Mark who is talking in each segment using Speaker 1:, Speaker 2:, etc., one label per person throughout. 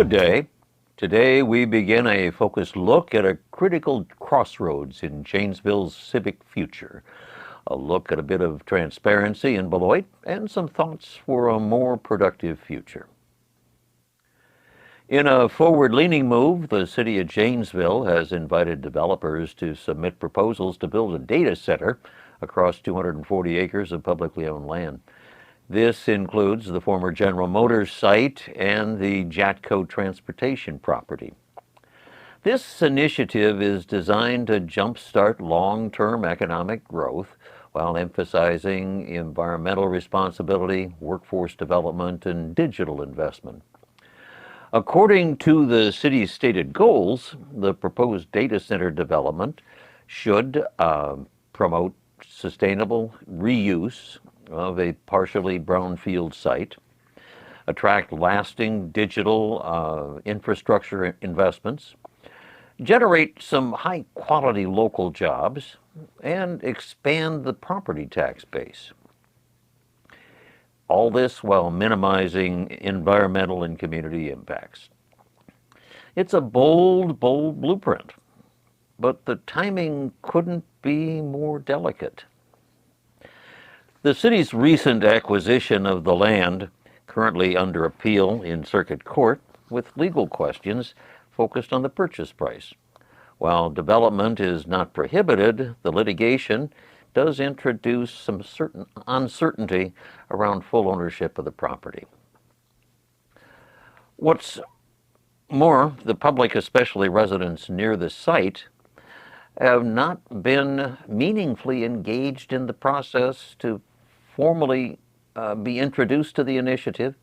Speaker 1: Good day. Today we begin a focused look at a critical crossroads in Janesville's civic future. A look at a bit of transparency in Beloit and some thoughts for a more productive future. In a forward-leaning move, the city of Janesville has invited developers to submit proposals to build a data center across 240 acres of publicly owned land. This includes the former General Motors site and the JATCO transportation property. This initiative is designed to jumpstart long-term economic growth while emphasizing environmental responsibility, workforce development, and digital investment. According to the city's stated goals, the proposed data center development should promote sustainable reuse of a partially brownfield site, attract lasting digital infrastructure investments, generate some high-quality local jobs, and expand the property tax base. All this while minimizing environmental and community impacts. It's a bold blueprint, but the timing couldn't be more delicate. The city's recent acquisition of the land, currently under appeal in circuit court, with legal questions focused on the purchase price. While development is not prohibited, the litigation does introduce some certain uncertainty around full ownership of the property. What's more, the public, especially residents near the site, have not been meaningfully engaged in the process to formally be introduced to the initiative,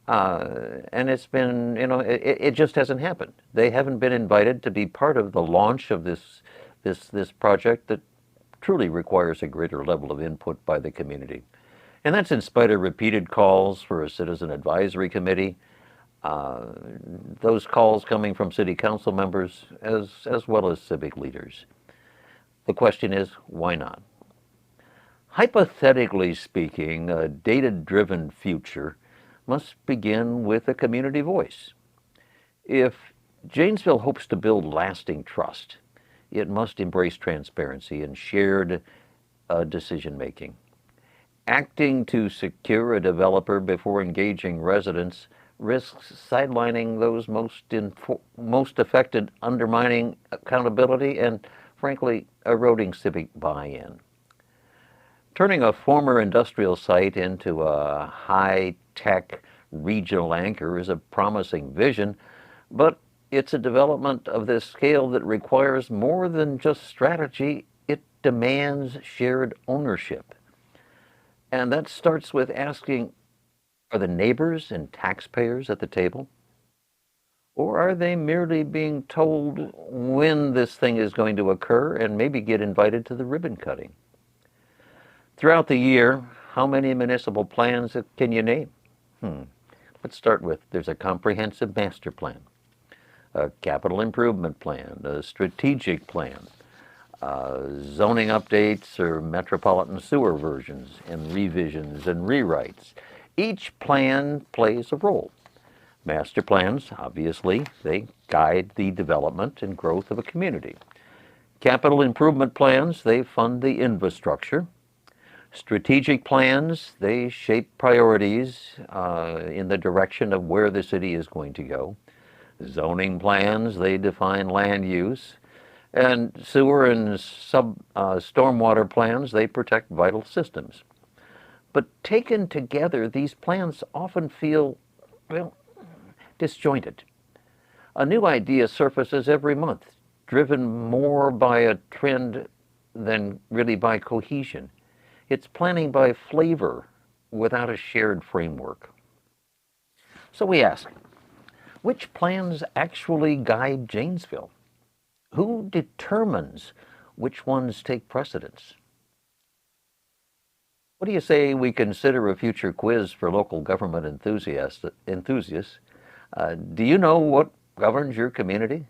Speaker 1: and it's been, it just hasn't happened. They haven't been invited to be part of the launch of this project that truly requires a greater level of input by the community. And that's in spite of repeated calls for a citizen advisory committee, those calls coming from city council members as well as civic leaders. The question is, why not? Hypothetically speaking, a data-driven future must begin with a community voice. If Janesville hopes to build lasting trust, it must embrace transparency and shared decision-making. Acting to secure a developer before engaging residents risks sidelining those most affected, undermining accountability, and frankly, eroding civic buy-in. Turning a former industrial site into a high-tech regional anchor is a promising vision, but it's a development of this scale that requires more than just strategy. It demands shared ownership. And that starts with asking, are the neighbors and taxpayers at the table? Or are they merely being told when this thing is going to occur and maybe get invited to the ribbon cutting? Throughout the year, how many municipal plans can you name? Let's start with, there's a comprehensive master plan, a capital improvement plan, a strategic plan, zoning updates or metropolitan sewer versions and revisions and rewrites. Each plan plays a role. Master plans, obviously, they guide the development and growth of a community. Capital improvement plans, they fund the infrastructure. Strategic plans, they shape priorities in the direction of where the city is going to go. Zoning plans, they define land use. And sewer and stormwater plans, they protect vital systems. But taken together, these plans often feel, disjointed. A new idea surfaces every month, driven more by a trend than really by cohesion. It's planning by flavor without a shared framework. So we ask, which plans actually guide Janesville? Who determines which ones take precedence? What do you say we consider a future quiz for local government enthusiasts? Do you know what governs your community?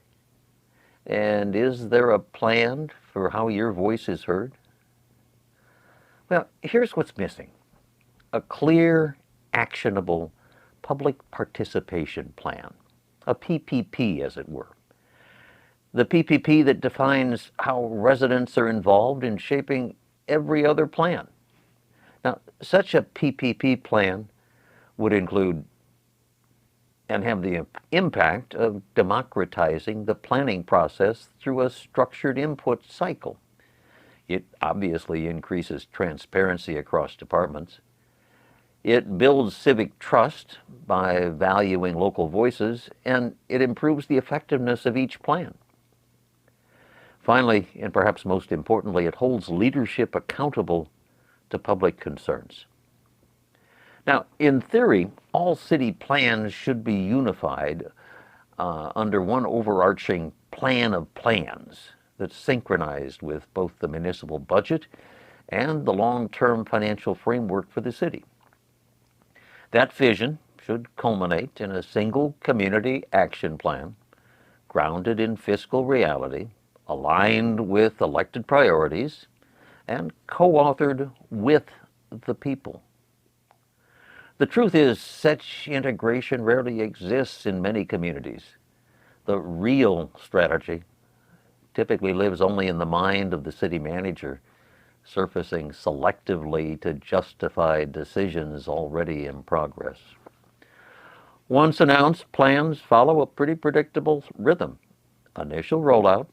Speaker 1: And is there a plan for how your voice is heard? Well, here's what's missing. A clear, actionable public participation plan. a PPP as it were. The PPP that defines how residents are involved in shaping every other plan. Now, such a PPP plan would include and have the impact of democratizing the planning process through a structured input cycle. It obviously increases transparency across departments. It builds civic trust by valuing local voices, and it improves the effectiveness of each plan. Finally, and perhaps most importantly, it holds leadership accountable to public concerns. Now, in theory, all city plans should be unified under one overarching plan of plans that's synchronized with both the municipal budget and the long-term financial framework for the city. That vision should culminate in a single community action plan, grounded in fiscal reality, aligned with elected priorities, and co-authored with the people. The truth is, such integration rarely exists in many communities. The real strategy typically lives only in the mind of the city manager, surfacing selectively to justify decisions already in progress. Once announced, plans follow a pretty predictable rhythm. Initial rollout,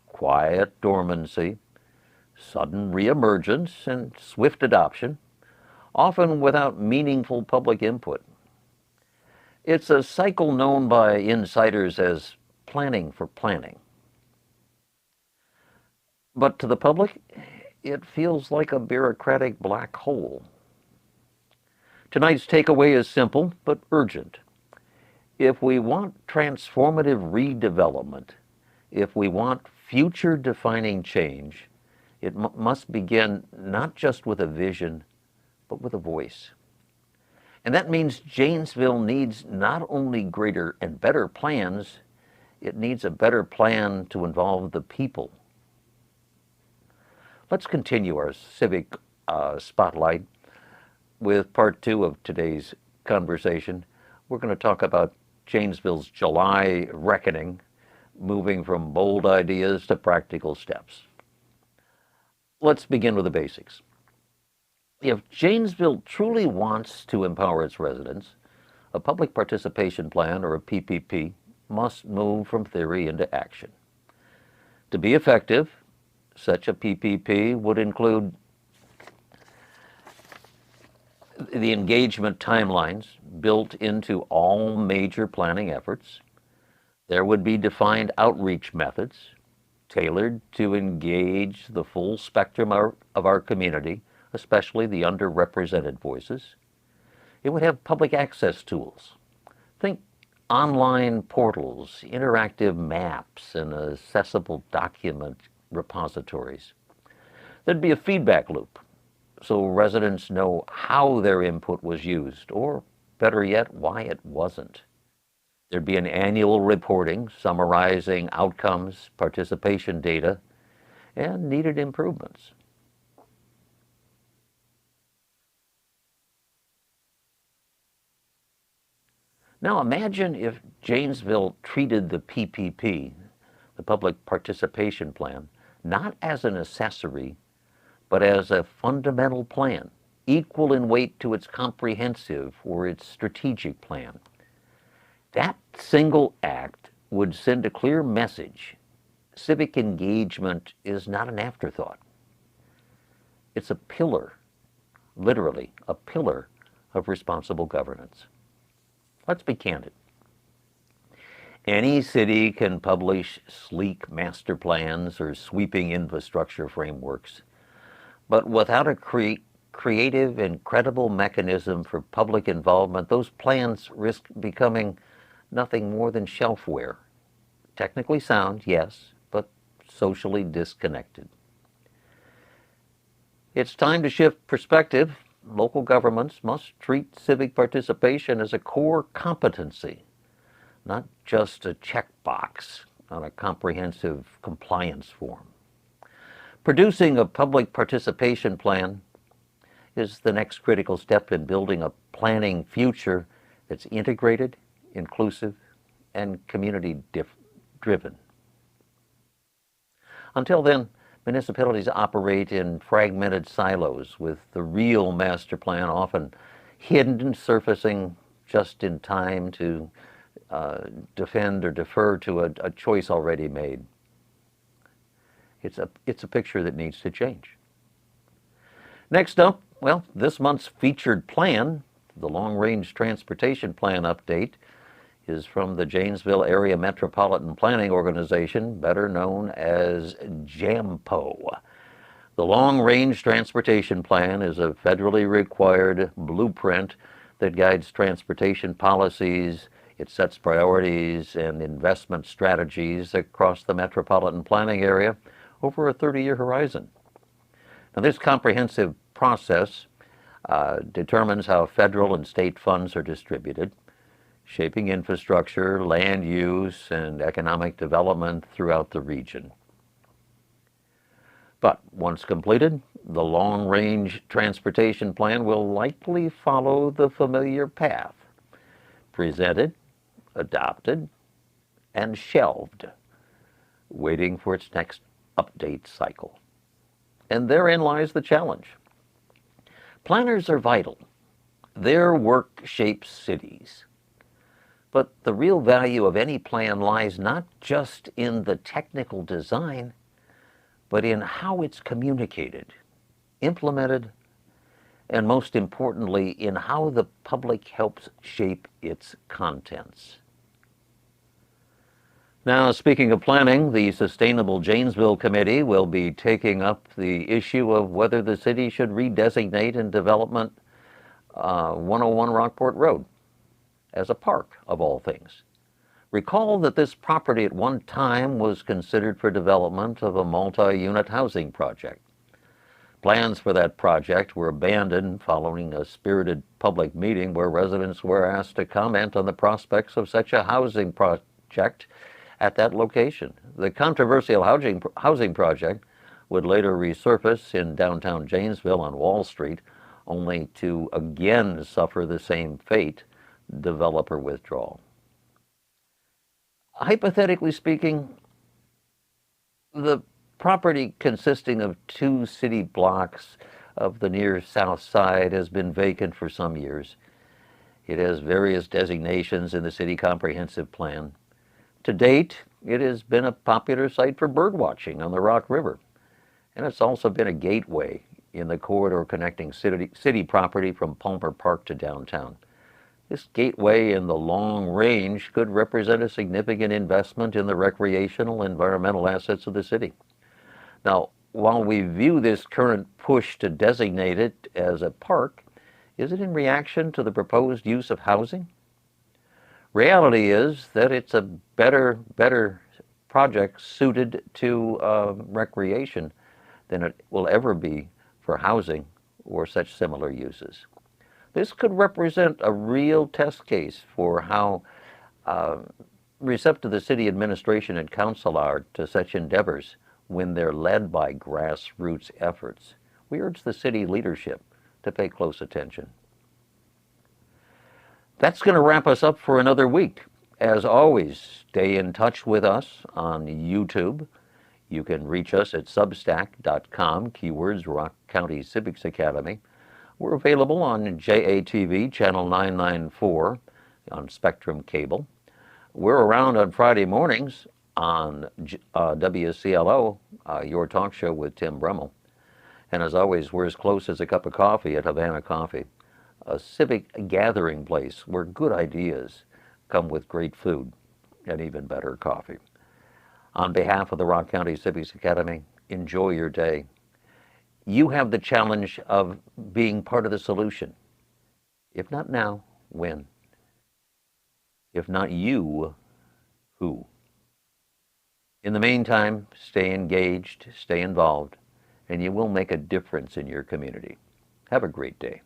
Speaker 1: quiet dormancy, sudden reemergence, and swift adoption, often without meaningful public input. It's a cycle known by insiders as planning for planning. But to the public, it feels like a bureaucratic black hole. Tonight's takeaway is simple but urgent. If we want transformative redevelopment, if we want future-defining change, it must begin not just with a vision, but with a voice. And that means Janesville needs not only greater and better plans, it needs a better plan to involve the people. Let's continue our civic spotlight with part 2 of today's conversation. We're going to talk about Janesville's July reckoning, moving from bold ideas to practical steps. Let's begin with the basics. If Janesville truly wants to empower its residents, a public participation plan, or a PPP, must move from theory into action. To be effective, such a PPP would include the engagement timelines built into all major planning efforts. There would be defined outreach methods tailored to engage the full spectrum of our community, especially the underrepresented voices. It would have public access tools. Think online portals, interactive maps, and accessible document repositories. There'd be a feedback loop, so residents know how their input was used, or better yet, why it wasn't. There'd be an annual reporting summarizing outcomes, participation data, and needed improvements. Now imagine if Janesville treated the PPP, the Public Participation Plan, not as an accessory, but as a fundamental plan, equal in weight to its comprehensive or its strategic plan. That single act would send a clear message. Civic engagement is not an afterthought. It's a pillar, literally, a pillar of responsible governance. Let's be candid. Any city can publish sleek master plans or sweeping infrastructure frameworks, but without a creative and credible mechanism for public involvement, those plans risk becoming nothing more than shelfware. Technically sound, yes, but socially disconnected. It's time to shift perspective. Local governments must treat civic participation as a core competency, not just a checkbox on a comprehensive compliance form. Producing a public participation plan is the next critical step in building a planning future that's integrated, inclusive, and community-driven. Until then, municipalities operate in fragmented silos, with the real master plan often hidden and surfacing just in time to defend or defer to a choice already made. It's a picture that needs to change. Next up, well, this month's featured plan, the Long Range Transportation Plan update, is from the Janesville Area Metropolitan Planning Organization, better known as JAMPO. The Long Range Transportation Plan is a federally required blueprint that guides transportation policies. It sets priorities and investment strategies across the metropolitan planning area over a 30-year horizon. Now, this comprehensive process determines how federal and state funds are distributed, shaping infrastructure, land use, and economic development throughout the region. But once completed, the Long Range Transportation Plan will likely follow the familiar path: presented, adopted, and shelved, waiting for its next update cycle. And therein lies the challenge. Planners are vital. Their work shapes cities. But the real value of any plan lies not just in the technical design, but in how it's communicated, implemented, and most importantly, in how the public helps shape its contents. Now, speaking of planning, the Sustainable Janesville Committee will be taking up the issue of whether the city should redesignate in development 101 Rockport Road as a park, of all things. Recall that this property at one time was considered for development of a multi-unit housing project. Plans for that project were abandoned following a spirited public meeting where residents were asked to comment on the prospects of such a housing project at that location. The controversial housing project would later resurface in downtown Janesville on Wall Street, only to again suffer the same fate: developer withdrawal. Hypothetically speaking, the property consisting of 2 city blocks of the near south side has been vacant for some years. It has various designations in the city comprehensive plan. To date, it has been a popular site for birdwatching on the Rock River, and it's also been a gateway in the corridor connecting city property from Palmer Park to downtown. This gateway in the Long Range could represent a significant investment in the recreational and environmental assets of the city. Now, while we view this current push to designate it as a park, is it in reaction to the proposed use of housing? Reality is that it's a better project suited to recreation than it will ever be for housing or such similar uses. This could represent a real test case for how receptive the city administration and council are to such endeavors when they're led by grassroots efforts. We urge the city leadership to pay close attention. That's going to wrap us up for another week. As always, stay in touch with us on YouTube. You can reach us at substack.com, keywords Rock County Civics Academy. We're available on JATV channel 994 on Spectrum Cable. We're around on Friday mornings on WCLO, your talk show with Tim Brummel. And as always, we're as close as a cup of coffee at Havana Coffee, a civic gathering place where good ideas come with great food and even better coffee. On behalf of the Rock County Civics Academy, enjoy your day. You have the challenge of being part of the solution. If not now, when? If not you, who? In the meantime, stay engaged, stay involved, and you will make a difference in your community. Have a great day.